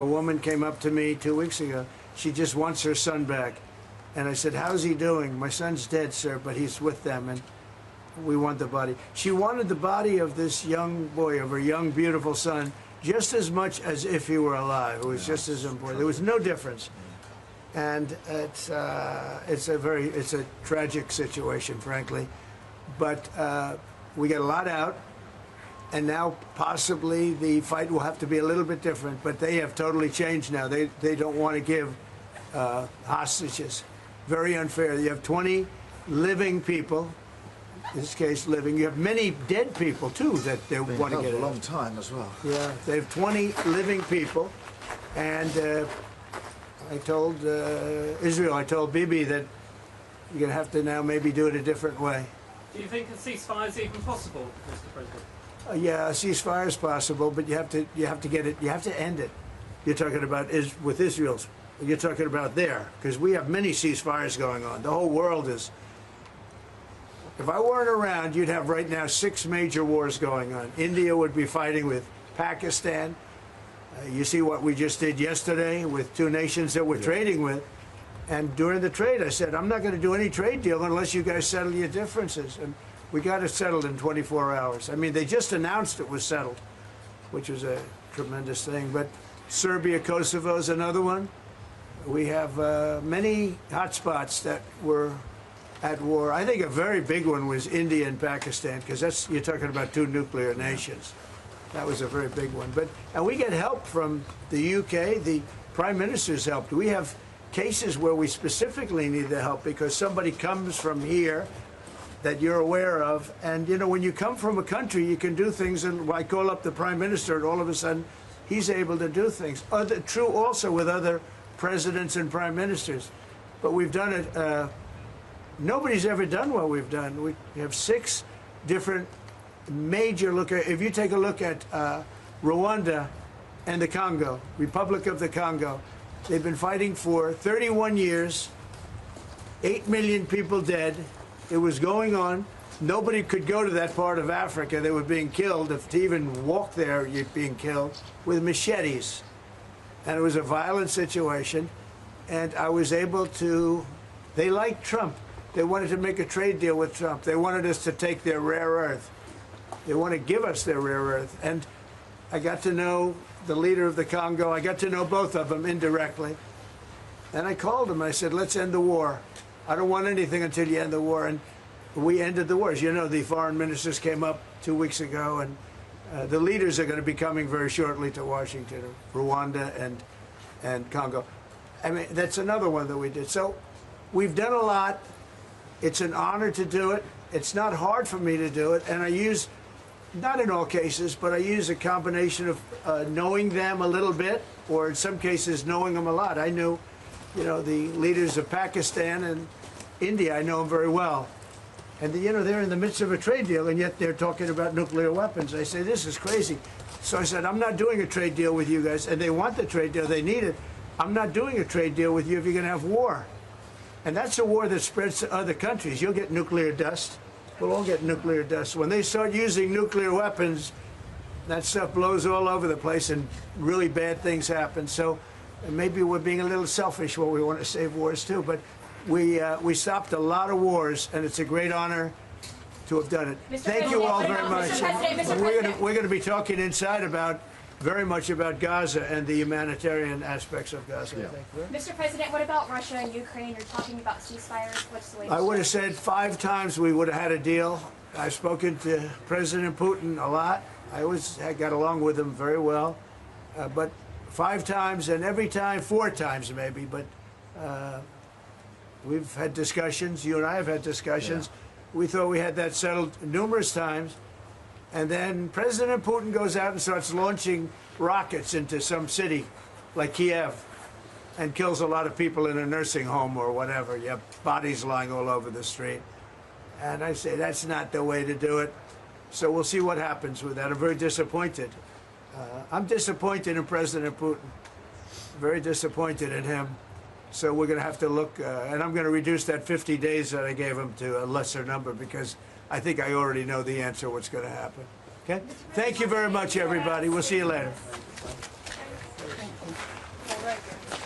A woman came up to me 2 weeks ago. She just wants her son back. And I said, how's he doing? My son's dead, sir, but he's with them, and we want the body. She wanted the body of this young boy, of her young, beautiful son, just as much as if he were alive. It was just as important. There was no difference. And it's a tragic situation, frankly. But we get a lot out. And now possibly the fight will have to be a little bit different, but they have totally changed now. They don't want to give hostages. Very unfair. You have 20 living people, in this case living. You have many dead people too that they want to get a long time as well. Yeah, they have 20 living people, and I told Israel, I told Bibi that you're going to have to now maybe do it a different way. Do you think a ceasefire is even possible, Mr. President? Yeah, a ceasefire is possible, but you have to get it. You have to end it. You're talking about with Israel's. You're talking about there, because we have many ceasefires going on. The whole world is. If I weren't around, you'd have right now 6 major wars going on. India would be fighting with Pakistan. You see what we just did yesterday with 2 nations that we're trading with. And during the trade, I said, I'm not going to do any trade deal unless you guys settle your differences. And we got it settled in 24 hours. I mean, they just announced it was settled, which was a tremendous thing. But Serbia, Kosovo is another one. We have many hotspots that were at war. I think a very big one was India and Pakistan, because you're talking about 2 nuclear nations. That was a very big one. And we get help from the UK. The Prime Minister's helped. We have cases where we specifically need the help because somebody comes from here that you're aware of. And, you know, when you come from a country, you can do things. And I call up the Prime Minister, and all of a sudden, he's able to do things. True also with other presidents and prime ministers. But we've done it. Nobody's ever done what we've done. We have 6 different major if you take a look at Rwanda and the Congo, Republic of the Congo, they've been fighting for 31 years, 8 million people dead. It was going on. Nobody could go to that part of Africa. They were being killed. If to even walk there, you're being killed with machetes. And it was a violent situation. And I was able to, they liked Trump. They wanted to make a trade deal with Trump. They wanted us to take their rare earth. They want to give us their rare earth. And I got to know the leader of the Congo. I got to know both of them indirectly. And I called him. I said, let's end the war. I don't want anything until you end the war. And we ended the war. As you know, the foreign ministers came up 2 weeks ago, and the leaders are going to be coming very shortly to Washington, Rwanda and Congo. I mean, that's another one that we did. So we've done a lot. It's an honor to do it. It's not hard for me to do it. And I use, not in all cases, but I use a combination of knowing them a little bit, or in some cases knowing them a lot. I knew, you know, the leaders of Pakistan and India. I know them very well. And, you know, they're in the midst of a trade deal, and yet they're talking about nuclear weapons. I say, this is crazy. So I said, I'm not doing a trade deal with you guys. And they want the trade deal. They need it. I'm not doing a trade deal with you if you're going to have war. And that's a war that spreads to other countries. You'll get nuclear dust. We'll all get nuclear dust. When they start using nuclear weapons, that stuff blows all over the place, and really bad things happen. So maybe we're being a little selfish when we want to save wars, too. But we stopped a lot of wars, and it's a great honor to have done it. Thank you all very much. We're going to be talking inside very much about Gaza and the humanitarian aspects of Gaza. Yeah. Mr. President, what about Russia and Ukraine? You're talking about ceasefires. What's the latest? I would have said 5 times we would have had a deal. I've spoken to President Putin a lot. I got along with him very well. But 5 times, and every time 4 times maybe. But we've had discussions. You and I have had discussions. Yeah. We thought we had that settled numerous times. And then President Putin goes out and starts launching rockets into some city like Kiev and kills a lot of people in a nursing home or whatever. You have bodies lying all over the street. And I say, that's not the way to do it. So we'll see what happens with that. I'm very disappointed. I'm disappointed in President Putin. Very disappointed in him. So we're going to have to look, and I'm going to reduce that 50 days that I gave him to a lesser number, because I think I already know the answer what's going to happen. Okay? Thank you very much, everybody. We'll see you later. breakers.